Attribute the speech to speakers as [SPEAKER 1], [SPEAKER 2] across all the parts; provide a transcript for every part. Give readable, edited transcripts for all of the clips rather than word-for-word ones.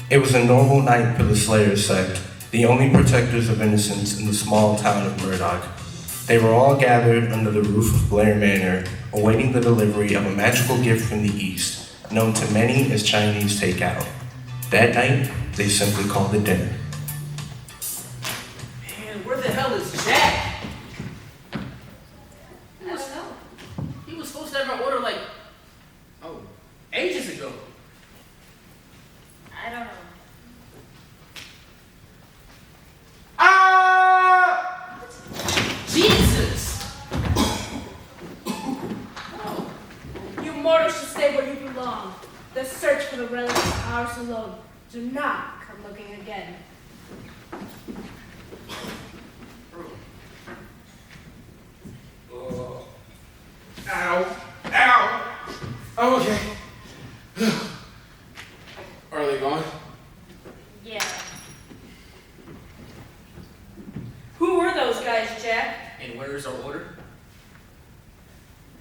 [SPEAKER 1] It was a normal night for the Slayer sect, the only protectors of innocence in the small town of Murdoch. They were all gathered under the roof of Blair Manor, awaiting the delivery of a magical gift from the East, known to many as Chinese takeout. That night, they simply called it dinner.
[SPEAKER 2] Man, where the hell is Jack?
[SPEAKER 3] I don't know.
[SPEAKER 2] He was supposed to have our order like, ages ago.
[SPEAKER 3] I don't know.
[SPEAKER 2] Ah! Jesus! Oh.
[SPEAKER 4] You mortals should stay where you belong. The search for the relic is ours alone. Do not come looking again.
[SPEAKER 5] Ow! Ow! I'm okay. Are they gone?
[SPEAKER 3] Yeah.
[SPEAKER 4] Who were those guys, Jack?
[SPEAKER 2] And where's our order?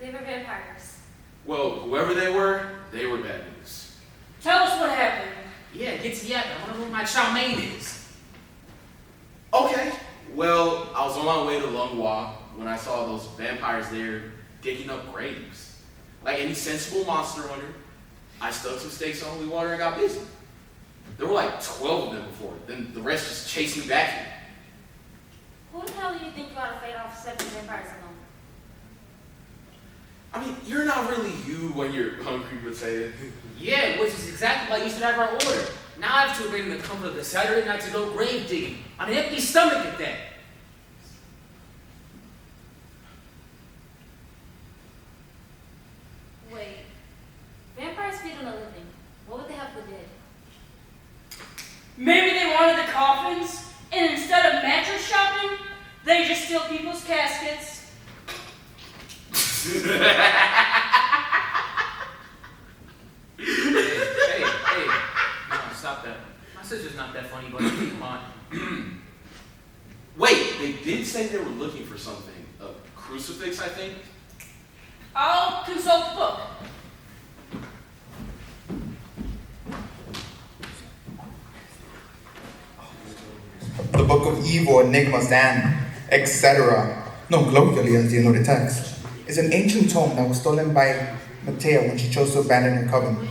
[SPEAKER 3] They were vampires.
[SPEAKER 5] Well, whoever they were bad news.
[SPEAKER 4] Tell us what happened.
[SPEAKER 2] Yeah, get to yak. I wonder where my chow mein is.
[SPEAKER 5] Okay. Well, I was on my way to Lunghwa when I saw those vampires there digging up graves. Like any sensible monster hunter, I stuck some stakes on holy water and got busy. There were like 12 of them before, then the rest just chased me back here.
[SPEAKER 3] Who the hell do you think you ought to fight off 7 vampires alone?
[SPEAKER 5] I mean, you're not really you when you're hungry, would say it.
[SPEAKER 2] Yeah, which is exactly why you should have our order. Now I have to bring the comfort of the Saturday night to go grave digging on an empty stomach at that.
[SPEAKER 3] Wait. Vampires feed on a living. What would they have for the dead?
[SPEAKER 4] Maybe they wanted the coffins, and instead of mattress shopping, they just steal people's caskets.
[SPEAKER 2] Hey, no, stop that. My sister's not that funny, but come on.
[SPEAKER 5] Wait, they did say they were looking for something. A crucifix, I think?
[SPEAKER 4] I'll consult the book.
[SPEAKER 6] The Book of Evil, Enigmas, and etc. No, colloquially as you know the text, is an ancient tome that was stolen by Matea when she chose to abandon her coven.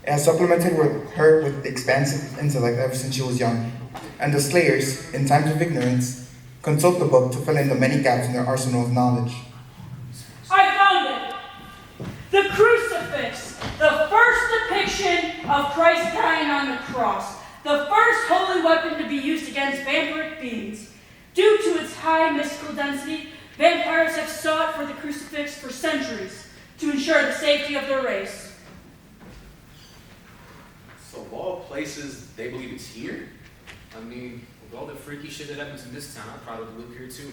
[SPEAKER 6] It has supplemented her with expansive intellect ever since she was young, and the Slayers, in times of ignorance, consult the book to fill in the many gaps in their arsenal of knowledge.
[SPEAKER 4] I found it! The crucifix, the first depiction of Christ dying on the cross, the first holy weapon to be used against vampiric beings. Due to its high mystical density, vampires have sought for the crucifix for centuries to ensure the safety of their race.
[SPEAKER 5] So of all places, they believe it's here?
[SPEAKER 2] I mean, with all the freaky shit that happens in this town, I'd probably live here too.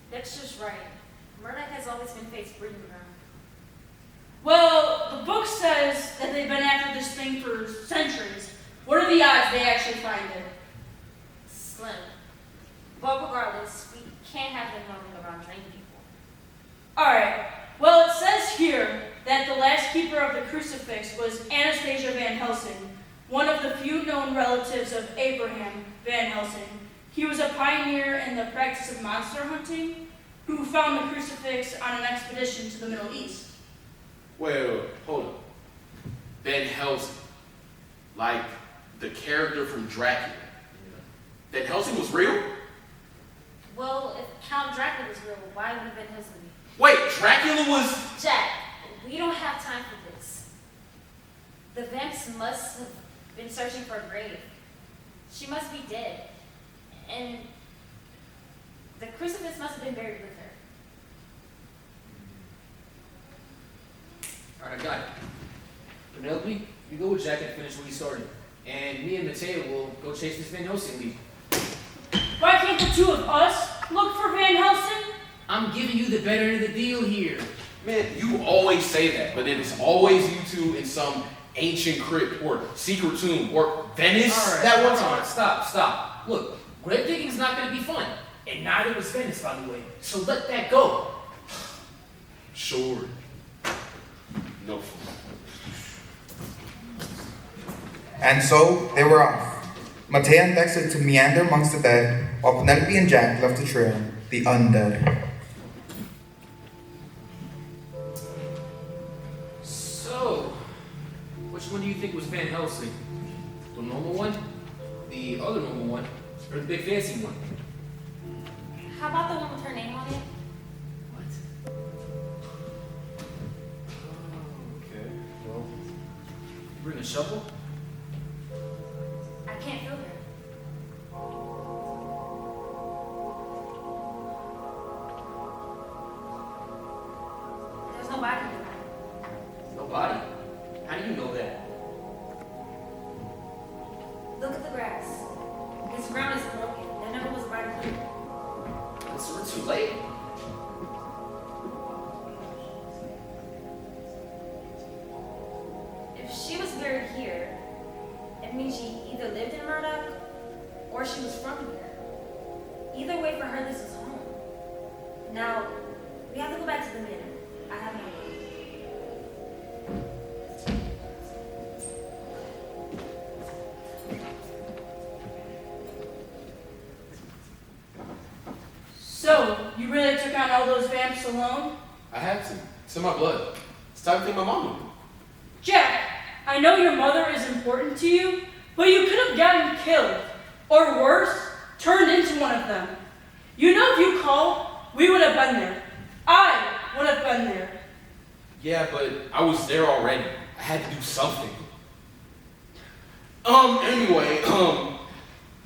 [SPEAKER 3] That's just right. Murdoch has always been Fate's breeding ground.
[SPEAKER 4] Well, the book says that they've been after this thing for centuries. What are the odds they actually find it?
[SPEAKER 3] Slim. But regardless, we can't have them roaming around draining people.
[SPEAKER 4] Alright, well it says here that the last keeper of the crucifix was Anastasia Van Helsing, one of the few known relatives of Abraham Van Helsing. He was a pioneer in the practice of monster hunting, who found the crucifix on an expedition to the Middle East.
[SPEAKER 5] Wait, hold on. Van Helsing. Like the character from Dracula. Van Helsing was real?
[SPEAKER 3] Well, if Count Dracula was real, why would Van Helsing be?
[SPEAKER 5] Wait, Dracula was...
[SPEAKER 3] Jack, we don't have time for this. The vamps must have been searching for a grave. She must be dead. And the crucifix must have been buried with her.
[SPEAKER 2] Alright, I got it. Penelope, you go with Jack and finish what he started. And me and Mateo will go chase this Van Helsing lead.
[SPEAKER 4] Why can't the two of us look for Van Helsing?
[SPEAKER 2] I'm giving you the better end of the deal here.
[SPEAKER 5] Man, you always say that, but then it's always you two in some ancient crypt or secret tomb or Venice.
[SPEAKER 2] Alright,
[SPEAKER 5] that one
[SPEAKER 2] alright,
[SPEAKER 5] time.
[SPEAKER 2] stop. Look, grave digging's not gonna be fun. And neither was Venice, by the way. So let that go.
[SPEAKER 5] Sure. No fun.
[SPEAKER 6] And so they were off. Matea and Dexter to meander amongst the dead, while Penelope and Jack left to trail the undead.
[SPEAKER 2] So, which one do you think was Van Helsing? The normal one? The other normal one? Or the big fancy one?
[SPEAKER 3] How about the one with her name on it?
[SPEAKER 2] What? Okay, well, you bring a shovel?
[SPEAKER 3] I can't feel her. There's no body here.
[SPEAKER 2] Nobody. How do you know that?
[SPEAKER 3] Look at the grass. This ground isn't broken. There never was a body here.
[SPEAKER 2] So we're too late.
[SPEAKER 3] If she was buried here, it means she either lived in Murdoch or she was from here. Either way, for her, this is home. Now, we have to go back to the manor. I have no idea.
[SPEAKER 4] So, you really took on all those vamps alone?
[SPEAKER 5] I had to. It's in my blood. It's the type of thing my mom would do.
[SPEAKER 4] Jack, I know your mother is important to you, but you could have gotten killed. Or worse, turned into one of them. You know if you called, we would have been there. I would have been there.
[SPEAKER 5] Yeah, but I was there already. I had to do something. Anyway,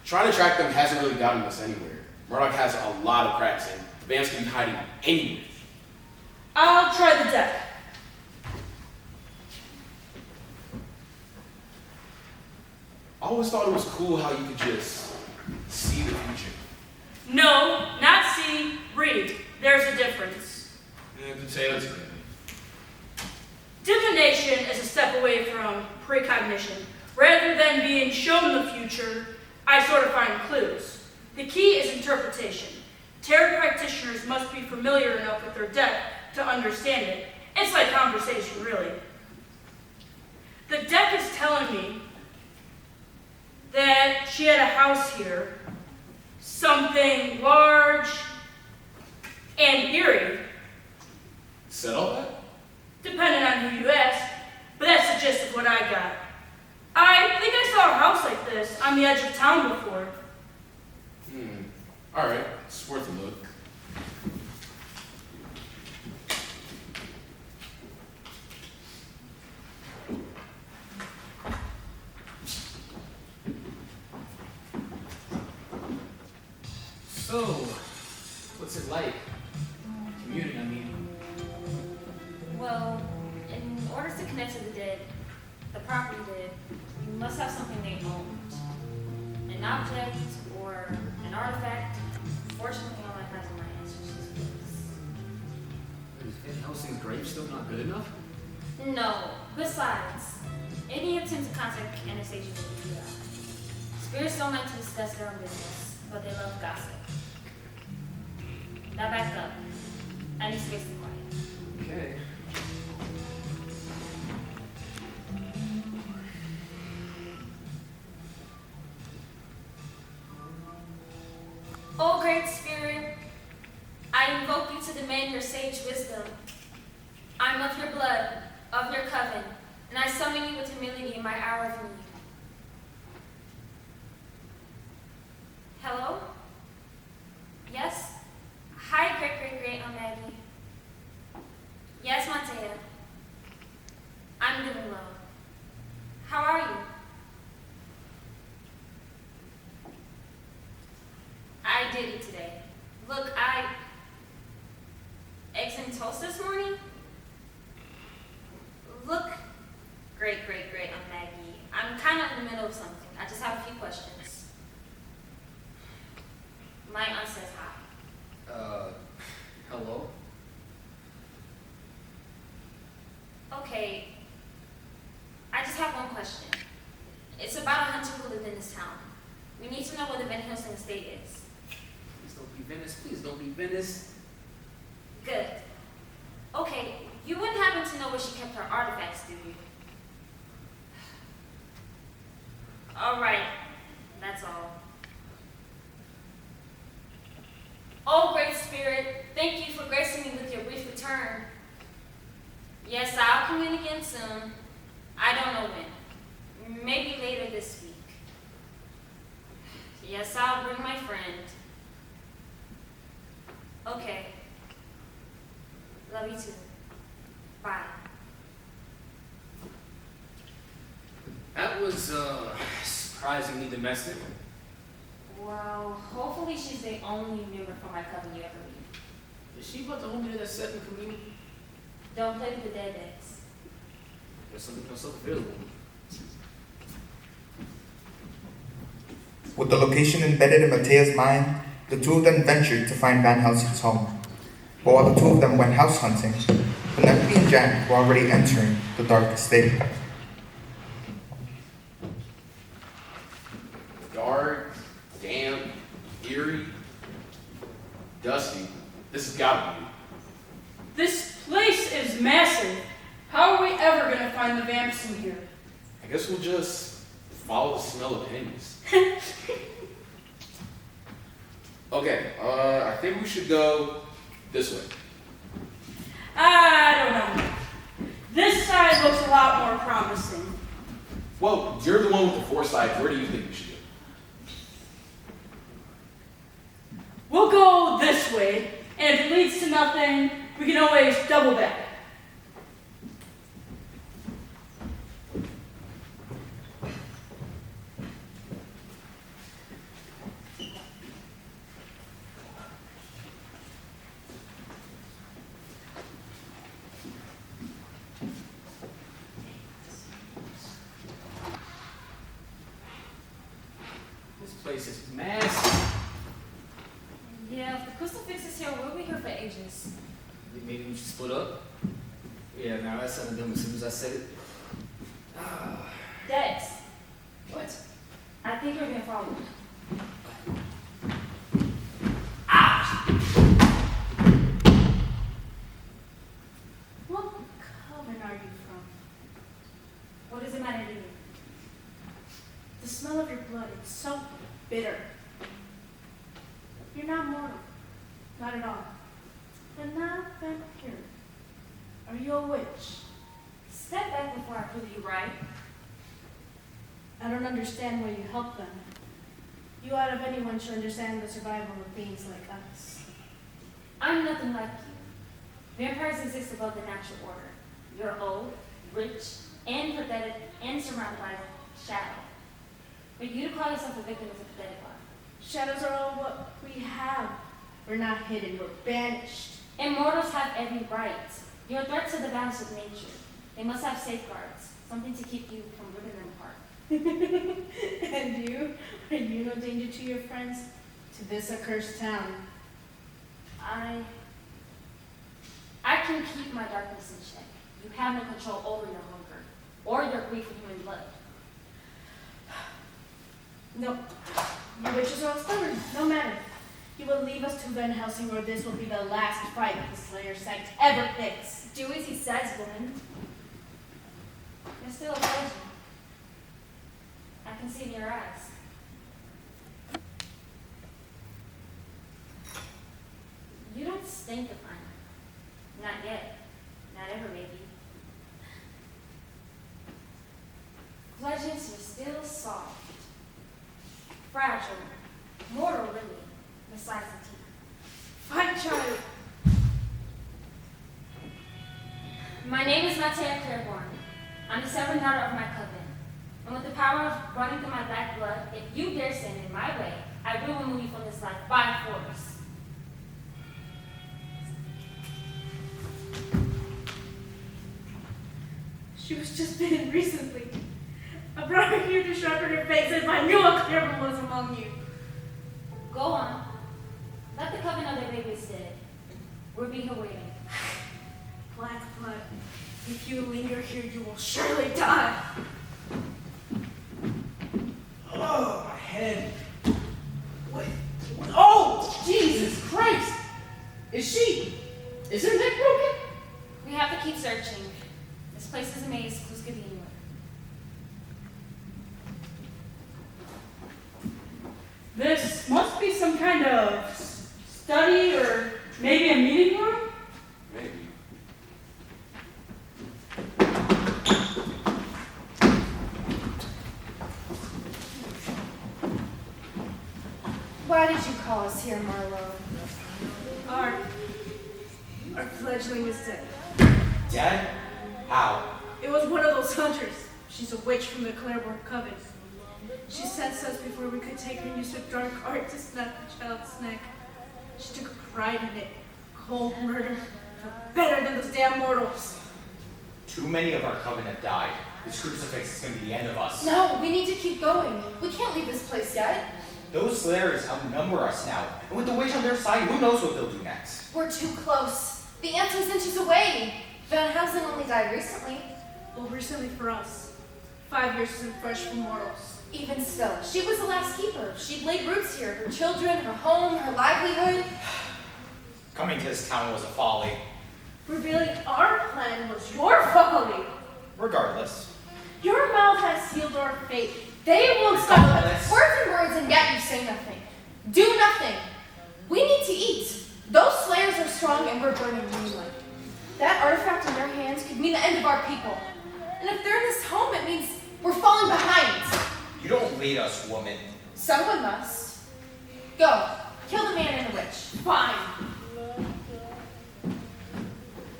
[SPEAKER 5] trying to track them hasn't really gotten us anywhere. Murdoch has a lot of cracks, and the bands can be hiding anywhere.
[SPEAKER 4] I'll try the deck.
[SPEAKER 5] I always thought it was cool how you could just see the future.
[SPEAKER 4] No, not see, read. There's a difference.
[SPEAKER 5] Potatoes.
[SPEAKER 4] Divination is a step away from precognition. Rather than being shown the future, I sort of find clues. The key is interpretation. Tarot practitioners must be familiar enough with their deck to understand it. It's like conversation, really. The deck is telling me that she had a house here, something large and eerie,
[SPEAKER 5] Said all that?
[SPEAKER 4] depending on who you ask, but that's the gist of what I got. I think I saw a house like this on the edge of town before.
[SPEAKER 5] Alright, it's worth a look.
[SPEAKER 2] So, what's it like? Commuting, I mean.
[SPEAKER 3] Well, in order to connect to the dead, the property dead, you must have something they owned. An object or an artifact. Fortunately, all I have in my ancestors' books.
[SPEAKER 2] Is Van Helsing's grave still not good enough?
[SPEAKER 3] No. Besides, any attempt to contact Anastasia will be futile. Spirits don't like to discuss their own business, but they love gossip. Now back up. I need space and quiet.
[SPEAKER 2] Okay.
[SPEAKER 3] O Great Spirit, I invoke you to demand your sage wisdom. I'm of your blood, of your coven, and I summon you with humility in my hour of need. Hello? Yes? Hi, great, I'm Maggie. Yes, Montea. I'm doing well. How are you? I did it today. Look, eggs and toast this morning? Look, great, I'm Maggie. I'm kind of in the middle of something. I just have a few questions. My aunt says hi.
[SPEAKER 2] Hello?
[SPEAKER 3] Okay, I just have one question. It's about a hunter who lived in this town. We need to know where the Van Helsing estate is.
[SPEAKER 2] Please don't be Venice. Please don't be Venice.
[SPEAKER 3] Good. Okay, you wouldn't happen to know where she kept her artifacts, do you? All right, that's all. Oh, Great Spirit, thank you for gracing me with your brief return. Yes, I'll come in again soon. I don't know when. Maybe later this week. Yes, I'll bring my friend. Okay. Love you too. Bye.
[SPEAKER 2] That was, surprisingly domestic.
[SPEAKER 3] Well, hopefully she's the only member from my coven you ever meet.
[SPEAKER 2] Is she about the homie that set in community?
[SPEAKER 3] Don't play with the dead eggs.
[SPEAKER 2] There's something else available.
[SPEAKER 6] With the location embedded in Matea's mind, the two of them ventured to find Van Helsing's home. But while the two of them went house hunting, Penelope and Jack were already entering the dark estate.
[SPEAKER 5] Dark, damp, eerie, dusty. This has got to be.
[SPEAKER 4] This place is massive. How are we ever gonna find the vamps in here?
[SPEAKER 5] I guess we'll just follow the smell of pennies. Okay, I think we should go this way.
[SPEAKER 4] I don't know. This side looks a lot more promising.
[SPEAKER 5] Well, you're the one with the foresight. Where do you think we should go?
[SPEAKER 4] We'll go this way, and if it leads to nothing, we can always double back.
[SPEAKER 2] This place is massive.
[SPEAKER 3] Yeah, if the crucifix is here, we'll be here for ages.
[SPEAKER 2] Maybe we should split up? Yeah, now that sounded dumb as soon as I said it.
[SPEAKER 3] Dex,
[SPEAKER 2] What?
[SPEAKER 3] I think you're being followed.
[SPEAKER 4] What coven are you from?
[SPEAKER 3] What does it matter to you?
[SPEAKER 4] The smell of your blood, it's so bitter. You're not mortal. Not at all. And not vampire. Are you a witch?
[SPEAKER 3] Step back before I prove you right.
[SPEAKER 4] I don't understand why you help them. You out of anyone should understand the survival of beings like us.
[SPEAKER 3] I'm nothing like you. Vampires exist above the natural order. You're old, rich, and pathetic, and surrounded by shadow. But you to call yourself a victim is a pathetic one.
[SPEAKER 4] Shadows are all what we have. We're not hidden, we're banished.
[SPEAKER 3] Immortals have every right. You're a threat to the balance of nature. They must have safeguards, something to keep you from ripping them apart.
[SPEAKER 4] And you? Are you no danger to your friends? To this accursed town?
[SPEAKER 3] I can keep my darkness in check. You have no control over your hunger, or your grief for human blood.
[SPEAKER 4] No. You witches are all stubborn. No matter. You will leave us to Van Helsing, or this will be the last fight the Slayer Sect ever picks.
[SPEAKER 3] Do as he says, woman. You're still a virgin. I can see in your eyes. You don't stink of honey. Not yet. Not ever, maybe. Pleasures are still soft. Fragile. Mortal, really. Besides the teeth.
[SPEAKER 4] Fine, child.
[SPEAKER 3] My name is Matea Claiborne. I'm the seventh daughter of my coven. And with the power of running through my black blood, if you dare stand in my way, I will remove you from this life by force.
[SPEAKER 4] She was just bitten recently. I brought her here to sharpen her face as I knew a Claiborne was among you.
[SPEAKER 3] Go on. Let the coven know their baby is dead. We'll be here waiting.
[SPEAKER 4] Black blood. If you linger here, you will surely die.
[SPEAKER 2] Oh, my head. What? Oh, Jesus Christ! Is her neck broken?
[SPEAKER 3] We have to keep searching. This place is a maze. Clues could be anywhere.
[SPEAKER 7] cause here, Marlowe.
[SPEAKER 8] Our fledgling is dead.
[SPEAKER 9] Dead? How?
[SPEAKER 8] It was one of those hunters. She's a witch from the Clairborn Coven. She sensed us before we could take her and used her dark art to snap the child's neck. She took pride in it. Cold murder. Better than those damn mortals.
[SPEAKER 9] Too many of our coven have died. This crucifix is going to be the end of us.
[SPEAKER 7] No, we need to keep going. We can't leave this place yet.
[SPEAKER 9] Those slayers outnumber us now. And with the witch on their side, who knows what they'll do next?
[SPEAKER 7] We're too close. The ant was inches away. Van Helsing only died recently.
[SPEAKER 8] Well, recently for us. 5 years isn't fresh for mortals.
[SPEAKER 7] Even still, she was the last keeper. She'd laid roots here. Her children, her home, her livelihood.
[SPEAKER 9] Coming to this town was a folly.
[SPEAKER 8] Revealing our plan was your folly.
[SPEAKER 9] Regardless.
[SPEAKER 8] Your mouth has sealed our fate. They won't stop us.
[SPEAKER 9] Regardless.
[SPEAKER 7] Words and words, and yet you say nothing. Do nothing. We need to eat. Those slayers are strong, and we're burning moonlight. That artifact in their hands could mean the end of our people. And if they're in this home, it means we're falling behind.
[SPEAKER 9] You don't lead us, woman.
[SPEAKER 7] Someone must. Go. Kill the man and the witch.
[SPEAKER 8] Fine.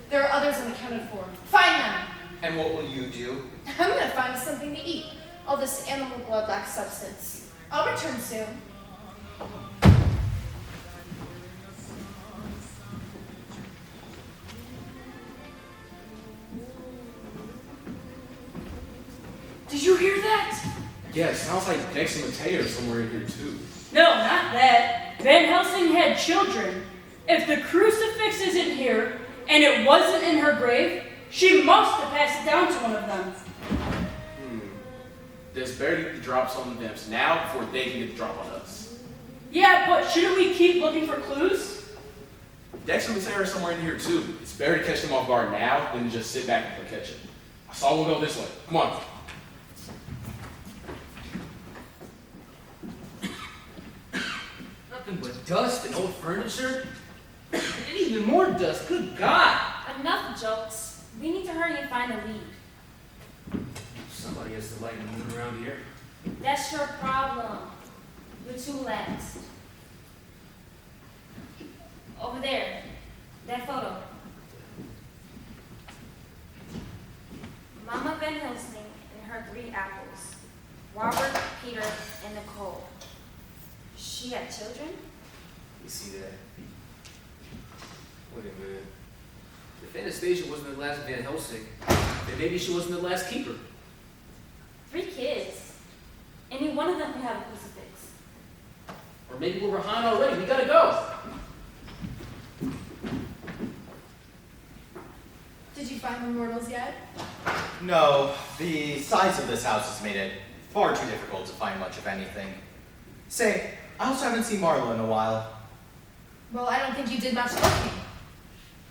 [SPEAKER 7] There are others unaccounted for. Find them.
[SPEAKER 9] And what will you do?
[SPEAKER 7] I'm gonna find us something to eat. All this animal blood lacks substance. I'll return soon.
[SPEAKER 4] Did you hear that?
[SPEAKER 5] Yeah, it sounds like Dex and Mateo are somewhere in here too.
[SPEAKER 4] No, not that. Van Helsing had children. If the crucifix isn't here, and it wasn't in her grave, she must have passed it down to one of them.
[SPEAKER 5] There's better get the drops on the vamps now before they can get the drop on us.
[SPEAKER 4] Yeah, but shouldn't we keep looking for clues?
[SPEAKER 5] Dex and Mateo are somewhere in here too. It's better to catch them off guard now than to just sit back and play catch it. I saw one go this way. Come on.
[SPEAKER 2] Nothing but dust and old furniture. And even more dust. Good God.
[SPEAKER 3] Enough jokes. We need to hurry and find a lead.
[SPEAKER 2] Somebody has to light the moon around here.
[SPEAKER 3] That's your problem. You're too last. Over there. That photo. Mama Van Helsing and her 3 apples. Robert, Peter, and Nicole. She had children?
[SPEAKER 2] You see that? Wait a minute. If Anastasia wasn't the last Van Helsing, then maybe she wasn't the last keeper.
[SPEAKER 3] 3 kids. Any one of them could have a crucifix.
[SPEAKER 2] Or maybe we're behind already. We gotta go.
[SPEAKER 7] Did you find the mortals yet?
[SPEAKER 9] No, the size of this house has made it far too difficult to find much of anything. Say, I also haven't seen Marlo in a while.
[SPEAKER 7] Well, I don't think you did much looking.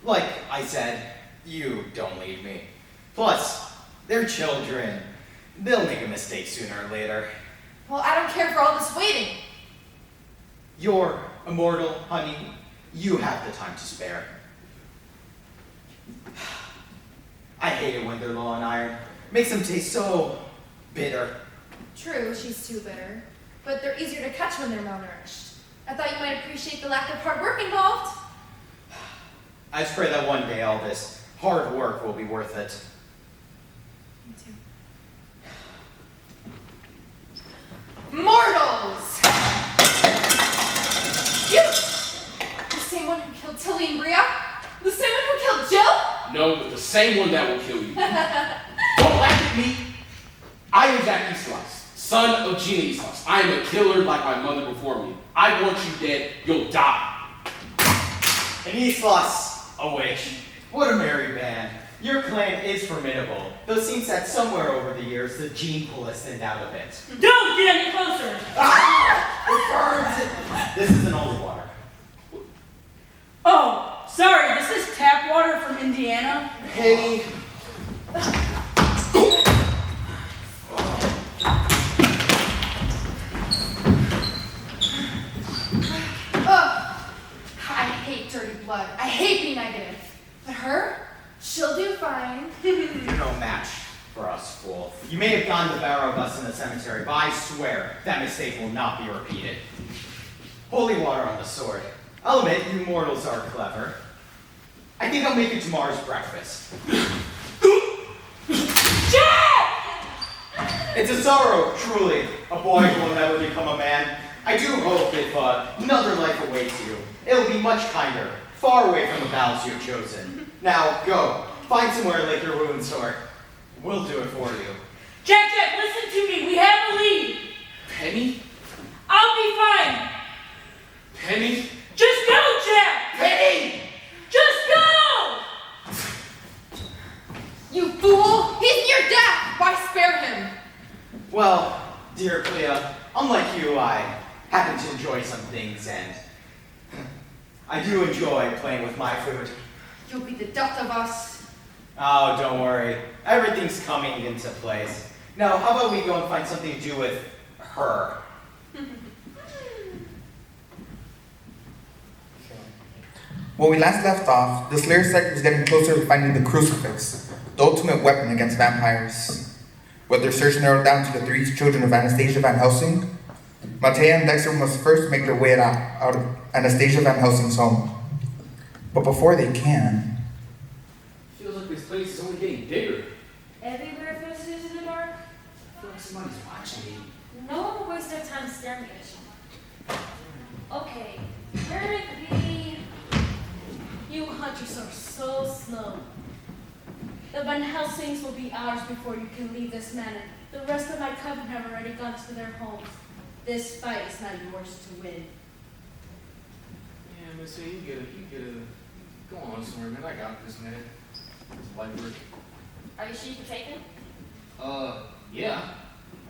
[SPEAKER 9] Like I said, you don't lead me. Plus, they're children. They'll make a mistake sooner or later.
[SPEAKER 7] Well, I don't care for all this waiting.
[SPEAKER 9] You're immortal, honey. You have the time to spare. I hate it when they're low on iron. Makes them taste so bitter.
[SPEAKER 7] True, she's too bitter. But they're easier to catch when they're malnourished. I thought you might appreciate the lack of hard work involved.
[SPEAKER 9] I just pray that one day all this hard work will be worth it.
[SPEAKER 7] Me too. Mortals! You! The same one who killed Tilly and Bria? The same one who killed Jill?
[SPEAKER 5] No, but the same one that will kill you. Don't laugh at me. I am Jack Eastlice, son of Gina Eastlice. I am a killer like my mother before me. I want you dead. You'll die.
[SPEAKER 9] An Islas, a witch. What a merry band. Your clan is formidable, though it seems that somewhere over the years the gene pool has thinned out a bit.
[SPEAKER 4] Don't get any closer!
[SPEAKER 9] Ah! It burns! This is an old water.
[SPEAKER 4] Oh, sorry, this is tap water from Indiana.
[SPEAKER 9] Hey.
[SPEAKER 7] Ugh. I hate dirty blood. I hate being negative. But her? She'll do fine.
[SPEAKER 9] You're no match for us, fool. You may have gone to barrow us in the cemetery, but I swear that mistake will not be repeated. Holy water on the sword. I'll admit, you mortals are clever. I think I'll make it tomorrow's breakfast. It's a sorrow, truly. A boy will never become a man. I do hope if another life awaits you, it'll be much kinder, far away from the battles you've chosen. Now, go. Find somewhere to lick your wounds, or we'll do it for you.
[SPEAKER 4] Jack, listen to me. We have a lead.
[SPEAKER 2] Penny?
[SPEAKER 4] I'll be fine.
[SPEAKER 2] Penny?
[SPEAKER 4] Just go, Jack.
[SPEAKER 5] Penny!
[SPEAKER 4] Just go.
[SPEAKER 7] You fool! He's near death! Why spare him?
[SPEAKER 9] Well, dear Clea, unlike you, I happen to enjoy some things, and I do enjoy playing with my food.
[SPEAKER 7] You'll be the death of us.
[SPEAKER 9] Oh, don't worry. Everything's coming into place. Now, how about we go and find something to do with her?
[SPEAKER 6] When we last left off, the Slayer sect was getting closer to finding the crucifix, the ultimate weapon against vampires. With their search narrowed down to the 3 children of Anastasia Van Helsing, Matea and Dexter must first make their way out of Anastasia Van Helsing's home. But before they can,
[SPEAKER 2] Feels like this place is only getting bigger.
[SPEAKER 3] Everywhere feels in the dark.
[SPEAKER 2] I feel like somebody's watching me.
[SPEAKER 3] No one will waste their time staring at you. Okay, where did we...
[SPEAKER 8] You hunters are so slow. The Van Helsings will be ours before you can leave this manor. The rest of my coven have already gone to their homes. This fight is not yours to win.
[SPEAKER 2] Yeah, Missy, you get it. Go on somewhere, man. I got this, man. It's light work.
[SPEAKER 3] Are you sure you can take it?
[SPEAKER 2] Yeah.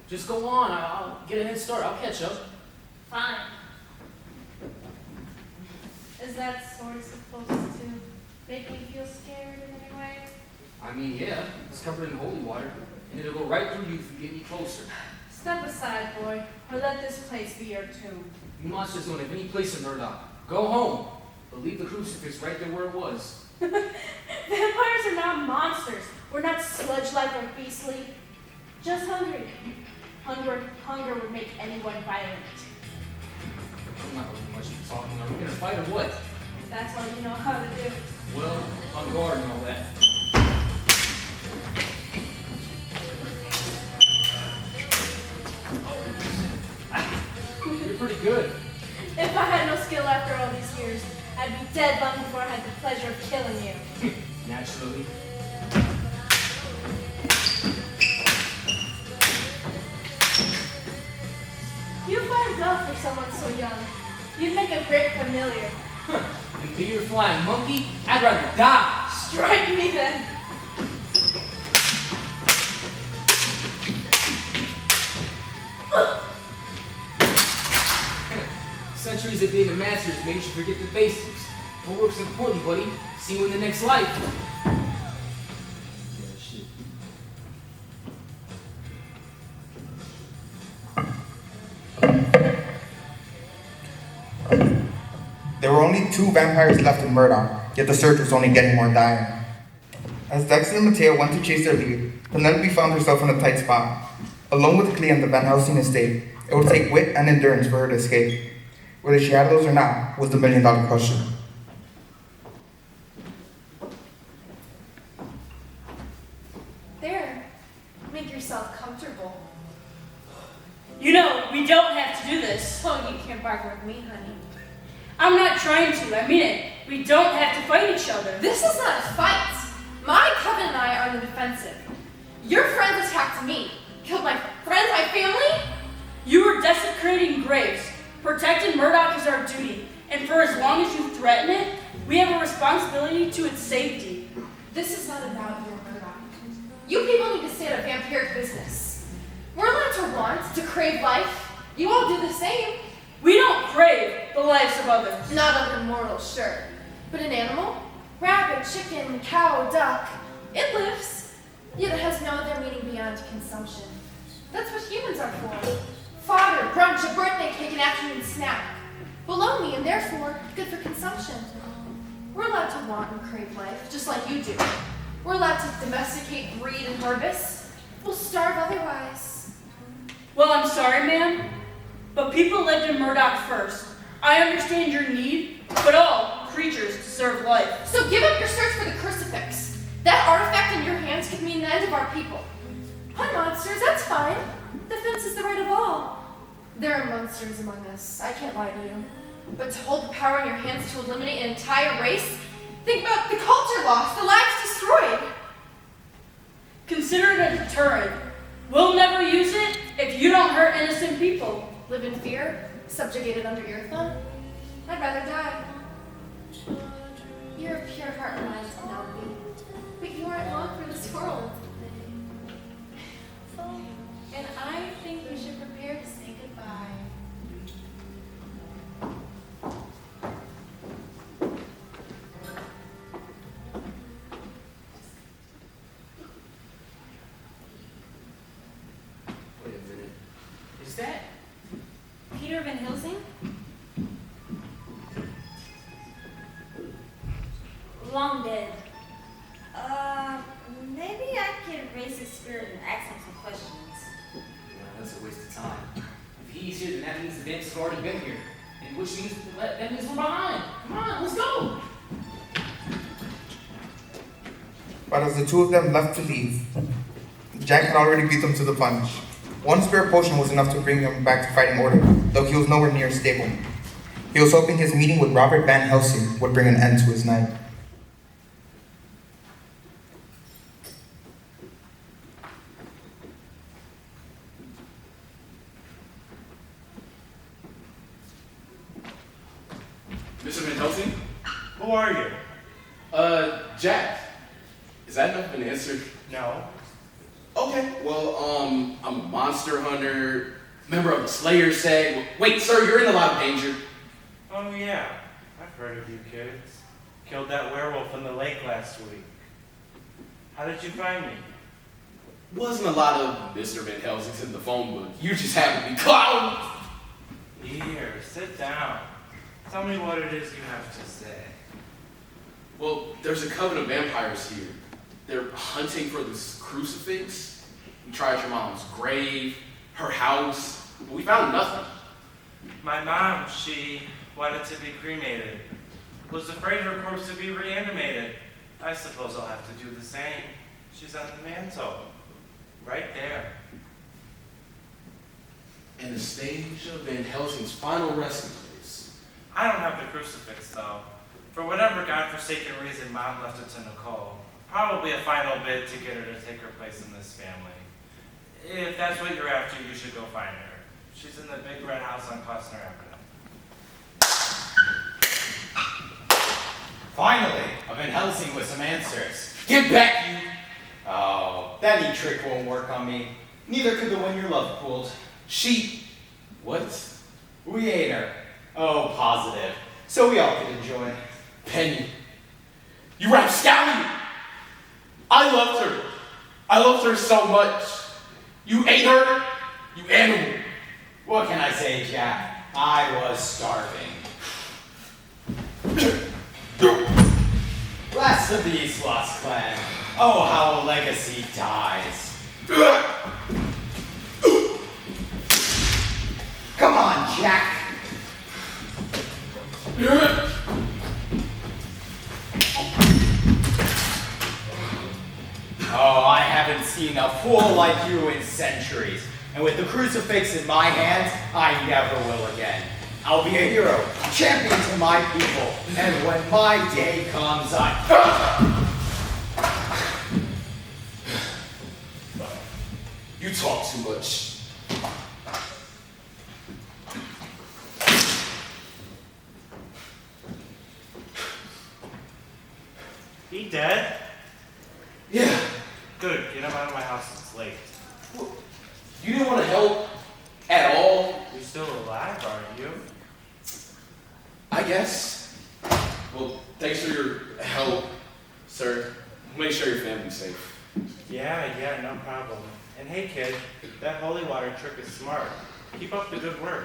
[SPEAKER 2] Just go on. I'll get a head start. I'll catch up.
[SPEAKER 3] Fine.
[SPEAKER 8] Is that sword supposed to make me feel scared in any way?
[SPEAKER 2] I mean, yeah. It's covered in holy water, and it'll go right through you if you get any closer.
[SPEAKER 8] Step aside, boy, or let this place be your tomb.
[SPEAKER 2] You monsters don't have any place in Murdoch. Go home. But leave the crucifix right there where it was.
[SPEAKER 8] Vampires are not monsters. We're not sludge-like or beastly. Just hungry. Hunger would make anyone violent.
[SPEAKER 2] I'm not really much for talking. Are we gonna fight or what?
[SPEAKER 8] That's all you know how to do.
[SPEAKER 2] Well, on guard and all that. You're pretty good.
[SPEAKER 8] If I had no skill after all these years, I'd be dead long before I had the pleasure of killing you.
[SPEAKER 2] Naturally.
[SPEAKER 8] You find well for someone so young. You'd make a great familiar.
[SPEAKER 2] And be your flying monkey, I'd rather die.
[SPEAKER 8] Strike me then.
[SPEAKER 2] Centuries of being a master has made you forget the basics. What work's important, buddy? See you in the next life. Yeah, shit.
[SPEAKER 6] there were only 2 vampires left in Murdoch, yet the search was only getting more dire. As Dexter and Mateo went to chase their lead, Penelope found herself in a tight spot. Alone with Clea and the Van Helsing estate, it would take wit and endurance for her to escape. Whether she had those or not was the million-dollar question.
[SPEAKER 7] There. Make yourself comfortable.
[SPEAKER 4] You know, we don't have to do this.
[SPEAKER 7] Oh, you can't bargain with me, honey.
[SPEAKER 4] I'm not trying to. I mean it. We don't have to fight each other.
[SPEAKER 7] This is not a fight. My coven and I are on the defensive. Your friends attacked me. Killed my friends, my family.
[SPEAKER 4] You are desecrating graves. Protecting Murdoch is our duty. And for as long as you threaten it, we have a responsibility to its safety.
[SPEAKER 7] This is not about your Murdoch. You people need to stay out of vampiric business. We're allowed to want, to crave life. You all do the same.
[SPEAKER 4] We don't crave the lives of others.
[SPEAKER 7] Not other mortals, sure. But an animal? Rabbit, chicken, cow, duck. It lives. Yet it has no other meaning beyond consumption. That's what humans are for. Fodder, brunch, a birthday cake, an afternoon snack. Bologna, and therefore, good for consumption. We're allowed to want and crave life, just like you do. We're allowed to domesticate, breed, and harvest. We'll starve otherwise.
[SPEAKER 4] Well, I'm sorry, ma'am, but people lived in Murdoch first. I understand your need, but all creatures deserve life.
[SPEAKER 7] So give up your search for the crucifix. That artifact in your hands could mean the end of our people. Hi, monsters, that's fine. Defense is the right of all. There are monsters among us, I can't lie to you. But to hold the power in your hands to eliminate an entire race, think about the culture lost, the lives destroyed.
[SPEAKER 4] Consider it a deterrent. We'll never use it if you don't hurt innocent people.
[SPEAKER 7] Live in fear, subjugated under your thumb? I'd rather die. You're a pure heart and mind, Penelope, but you aren't long for this world. And I think we should prepare to say goodbye.
[SPEAKER 2] Wait a minute. Is that?
[SPEAKER 3] Peter Van Helsing? Long dead. Maybe I can raise his spirit and ask him some questions.
[SPEAKER 2] That's a waste of time. If he's here, then that means the Vents have already been here. And which means that means we're behind. Come on, let's go.
[SPEAKER 6] But as the two of them left to leave, Jack had already beat them to the punch. One spirit potion was enough to bring him back to fighting order, though he was nowhere near stable. He was hoping his meeting with Robert Van Helsing would bring an end to his night.
[SPEAKER 5] Mr. Van Helsing?
[SPEAKER 10] Who are you?
[SPEAKER 5] Jack. Is that enough of an answer?
[SPEAKER 10] No.
[SPEAKER 5] Okay, well, I'm a monster hunter, member of the Slayer Sect. Wait, sir, you're in a lot of danger.
[SPEAKER 10] Oh yeah, I've heard of you kids. Killed that werewolf in the lake last week. How did you find me?
[SPEAKER 5] Wasn't a lot of Mr. Van Helsing's in the phone book. You just happen to be clown.
[SPEAKER 10] Here, sit down. Tell me what it is you have to say.
[SPEAKER 5] Well, there's a coven of vampires here. They're hunting for this crucifix. We tried your mom's grave, her house, but we found nothing.
[SPEAKER 10] My mom, she wanted to be cremated. Was afraid her corpse would be reanimated. I suppose I'll have to do the same. She's on the mantle. Right there.
[SPEAKER 5] And the stage of Van Helsing's final resting place.
[SPEAKER 10] I don't have the crucifix though. For whatever godforsaken reason Mom left it to Nicole. Probably a final bid to get her to take her place in this family. If that's what you're after, you should go find her. She's in the big red house on Costner Avenue.
[SPEAKER 9] Finally, a Van Helsing with some answers.
[SPEAKER 5] Get back, you!
[SPEAKER 9] Oh, that neat trick won't work on me. Neither could the one your love pooled.
[SPEAKER 5] She... What?
[SPEAKER 9] We ate her. Oh, positive. So we all could enjoy.
[SPEAKER 5] Penny. You rapscallion! I loved her. I loved her so much. You ate her, you animal.
[SPEAKER 9] What can I say, Jack? I was starving. Last of the East Lost Clan. Oh, how a legacy dies. Come on, Jack. Oh, I haven't seen a fool like you in centuries. And with the crucifix in my hands, I never will again. I'll be a hero, a champion to my people. And when my day comes,
[SPEAKER 5] You talk too much.
[SPEAKER 10] He dead?
[SPEAKER 5] Yeah.
[SPEAKER 10] Good, get him out of my house, it's late.
[SPEAKER 5] You didn't want to help at all?
[SPEAKER 10] You're still alive, aren't you?
[SPEAKER 5] I guess. Well, thanks for your help, sir. Make sure your family's safe.
[SPEAKER 10] Yeah, no problem. And hey kid, that holy water trick is smart. Keep up the good work.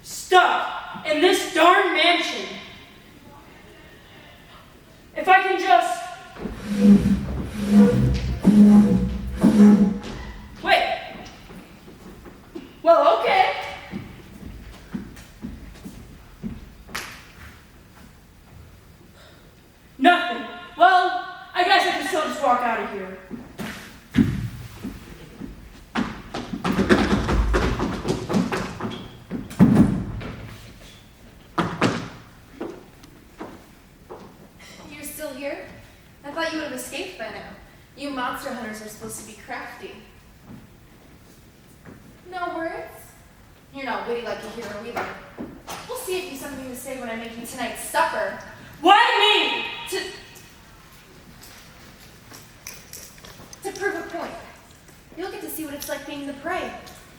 [SPEAKER 4] Stuck in this darn mansion. If I can just... Wait, Well, I guess I can still just walk out of here.
[SPEAKER 7] You're still here? I thought you would have escaped by now. You monster hunters are supposed to be crafty. No words? You're not witty like a hero either. We'll see if you've something to say when I make you tonight's supper.
[SPEAKER 4] Why me?
[SPEAKER 7] To prove a point. You'll get to see what it's like being the prey.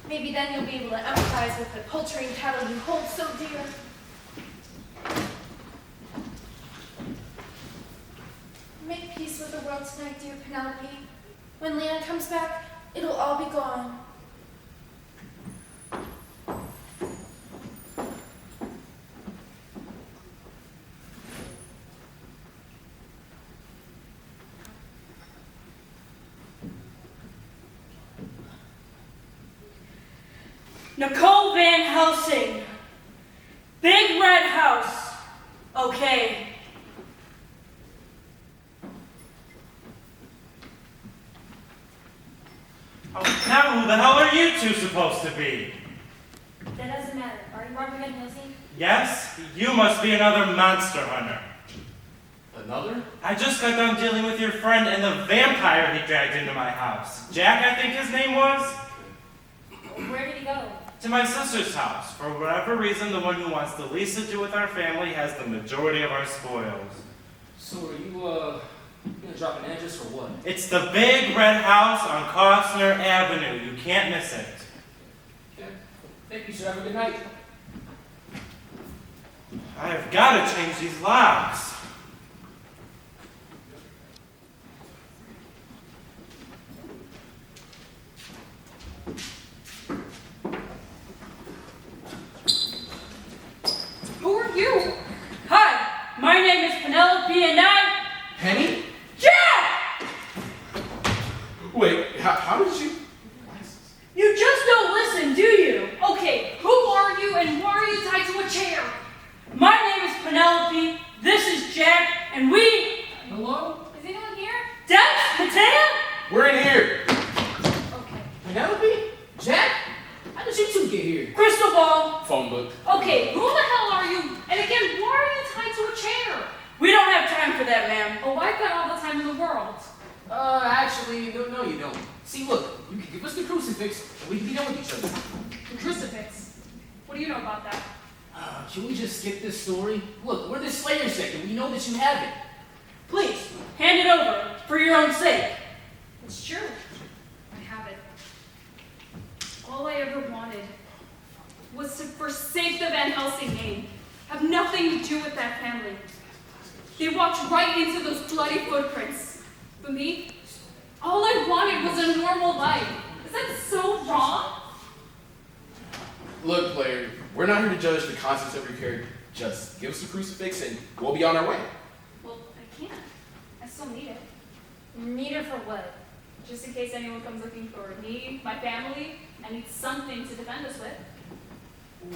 [SPEAKER 7] Maybe then you'll be able to empathize with the poultry and cattle you hold so dear. Make peace with the world tonight, dear Penelope. When Lena comes back, it'll all be gone.
[SPEAKER 4] Nicole Van Helsing. Big red house. Okay.
[SPEAKER 10] Oh, now who the hell are you two supposed to be?
[SPEAKER 3] That doesn't matter. Are you Robert Van Helsing?
[SPEAKER 10] Yes? You must be another monster hunter.
[SPEAKER 5] Another?
[SPEAKER 10] I just got done dealing with your friend and the vampire he dragged into my house. Jack, I think his name was?
[SPEAKER 3] Where did he go?
[SPEAKER 10] To my sister's house. For whatever reason, the one who wants the least to do with our family has the majority of our spoils.
[SPEAKER 2] So are you, gonna drop an address or what?
[SPEAKER 10] It's the big red house on Costner Avenue. You can't miss it.
[SPEAKER 2] Okay. Thank you, sir. Have a good night.
[SPEAKER 10] I have got to change these locks.
[SPEAKER 4] Who are you? Hi, my name is Penelope and I...
[SPEAKER 5] Penny?
[SPEAKER 4] Jack!
[SPEAKER 5] Wait, how did you?
[SPEAKER 4] You just don't listen, do you? Okay, who are you and why are you tied to a chair? My name is Penelope, this is Jack, and we...
[SPEAKER 2] Hello?
[SPEAKER 3] Is anyone here?
[SPEAKER 4] Dex, Matea?
[SPEAKER 5] We're in here.
[SPEAKER 3] Okay.
[SPEAKER 2] Penelope? Jack? How did you two get here?
[SPEAKER 4] Crystal ball.
[SPEAKER 5] Phone book.
[SPEAKER 4] Okay, who the hell are you? And again, why are you tied to a chair? We don't have time for that, ma'am.
[SPEAKER 3] Oh, I've got all the time in the world.
[SPEAKER 2] Actually, no, you don't. See, look, you can give us the crucifix, and we can be done with each other.
[SPEAKER 3] The crucifix. What do you know about that?
[SPEAKER 2] Can we just skip this story? Look, we're the Slayer Sect, and we know that you have it.
[SPEAKER 4] Please, hand it over, for your own sake.
[SPEAKER 3] It's true. I have it. All I ever wanted was to forsake the Van Helsing name. Have nothing to do with that family. They walked right into those bloody footprints. But me, all I wanted was a normal life. Is that so wrong?
[SPEAKER 5] Look, player, we're not here to judge the contents of your character. Just give us the crucifix and we'll be on our way.
[SPEAKER 3] Well, I can't. I still need it. Need it for what? Just in case anyone comes looking for me, my family. I need something to defend us with.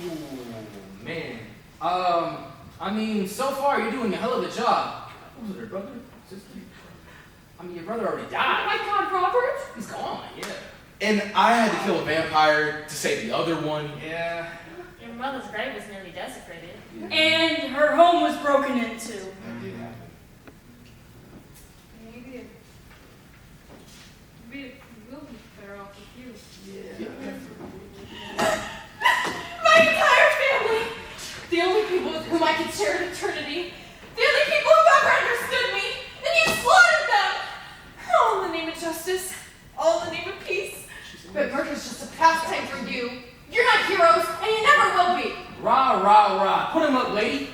[SPEAKER 2] Ooh, man. I mean, so far you're doing a hell of a job. What was it, her brother? Sister? I mean, your brother already
[SPEAKER 3] Oh
[SPEAKER 2] died.
[SPEAKER 3] my God, Robert!
[SPEAKER 2] He's gone, yeah.
[SPEAKER 5] And I had to kill a vampire to save the other one.
[SPEAKER 2] Yeah.
[SPEAKER 3] Your mother's grave was nearly desecrated.
[SPEAKER 4] And her home was broken into.
[SPEAKER 5] That did happen.
[SPEAKER 3] Maybe it will be better off with you.
[SPEAKER 5] Yeah.
[SPEAKER 7] My entire family! The only people with whom I could share an eternity. The only people who ever understood me. And you slaughtered them! All in the name of justice. All in the name of peace. But murder's just a pastime for you. You're not heroes, and you never will be.
[SPEAKER 2] Rah, rah, rah. Put him up, lady.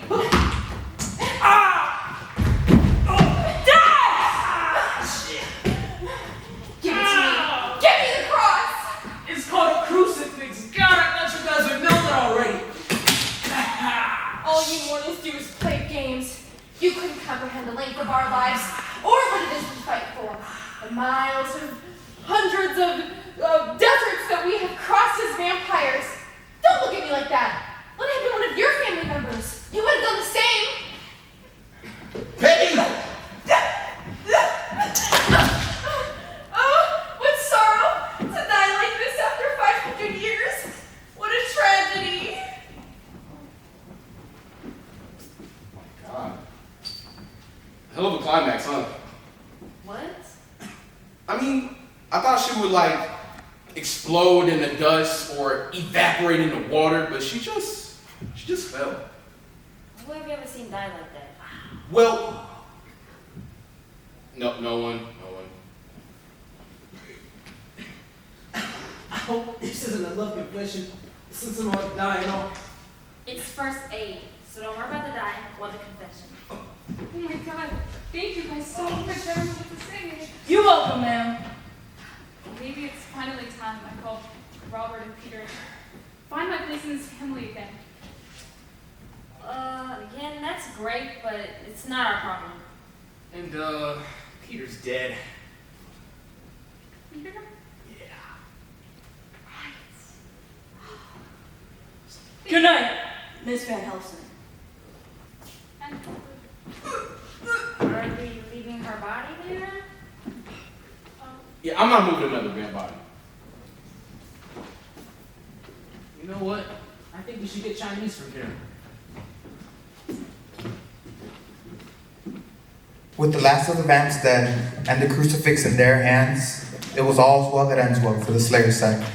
[SPEAKER 7] Give it to me. Give me the cross!
[SPEAKER 2] It's called a crucifix. God, I thought you guys would know that already.
[SPEAKER 7] All you mortals do is play games. You couldn't comprehend the length of our lives, or what it is we fight for. The miles of hundreds of deserts that we have crossed as vampires. Don't look at me like that. Let it have been one of your family members. You would have done the same.
[SPEAKER 5] Penny!
[SPEAKER 3] What?
[SPEAKER 5] I mean, I thought she would like explode in the dust or evaporate in the water, but she just fell.
[SPEAKER 3] Who have you ever seen die like that?
[SPEAKER 5] Well, no one.
[SPEAKER 2] I hope this isn't a love confession. Since I'm about to die and all.
[SPEAKER 3] It's first aid, so don't worry about the dying or the confession.
[SPEAKER 8] Oh my god, thank you guys so much. I don't know what to say.
[SPEAKER 4] You're welcome, ma'am.
[SPEAKER 8] Maybe it's finally time I called Robert and Peter. Find my place in this family again.
[SPEAKER 3] Again, that's great, but it's not our problem.
[SPEAKER 2] And, Peter's dead.
[SPEAKER 8] Peter?
[SPEAKER 4] Good night, Miss Van Helsing.
[SPEAKER 8] And
[SPEAKER 3] Are we leaving her body there?
[SPEAKER 5] Yeah, I'm not moving another damn body.
[SPEAKER 2] You know what? I think we should get Chinese from here.
[SPEAKER 6] With the last of the vamps dead and the crucifix in their hands, it was all well that ends well for the Slayer sect.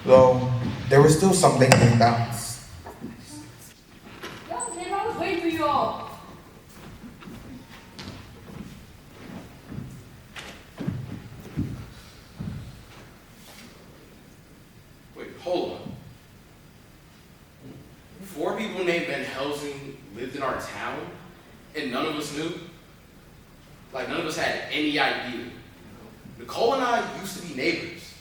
[SPEAKER 6] Though there were still some lingering doubts.
[SPEAKER 4] God damn, I was waiting for you all.
[SPEAKER 5] Wait, hold on. 4 people named Van Helsing lived in our town, and none of us knew? Like, none of us had any idea. Nicole and I used to be neighbors.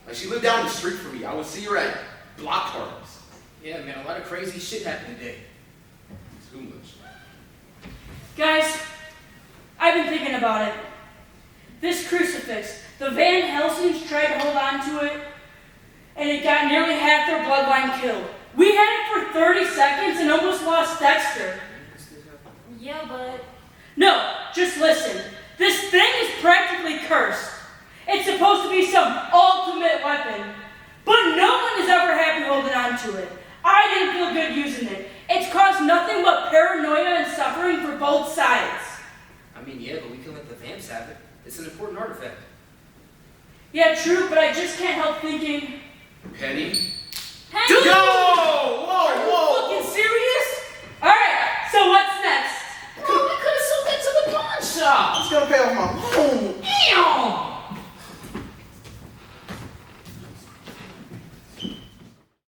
[SPEAKER 5] Like, she lived down the street from me. I would see her at block parties.
[SPEAKER 2] Yeah, man, a lot of crazy shit happened today.
[SPEAKER 5] Too much.
[SPEAKER 4] Guys, I've been thinking about it. This crucifix, the Van Helsings tried to hold on to it, and it got nearly half their bloodline killed. We had it for 30 seconds and almost lost Dexter.
[SPEAKER 3] Yeah, but
[SPEAKER 4] No, just listen. This thing is practically cursed. It's supposed to be some ultimate weapon, but no one is ever happy holding on to it. I didn't feel good using it. It's caused nothing but paranoia and suffering for both sides.
[SPEAKER 2] I mean, yeah, but we can let the vamps have it. It's an important artifact.
[SPEAKER 4] Yeah, true, but I just can't help thinking,
[SPEAKER 5] Penny?
[SPEAKER 3] hey,
[SPEAKER 4] Dude!
[SPEAKER 5] Yo! Whoa!
[SPEAKER 4] fucking serious? Alright, so what's next?
[SPEAKER 2] Oh, we could have sold that to the pawn shop.
[SPEAKER 9] It's gonna pay off my loan.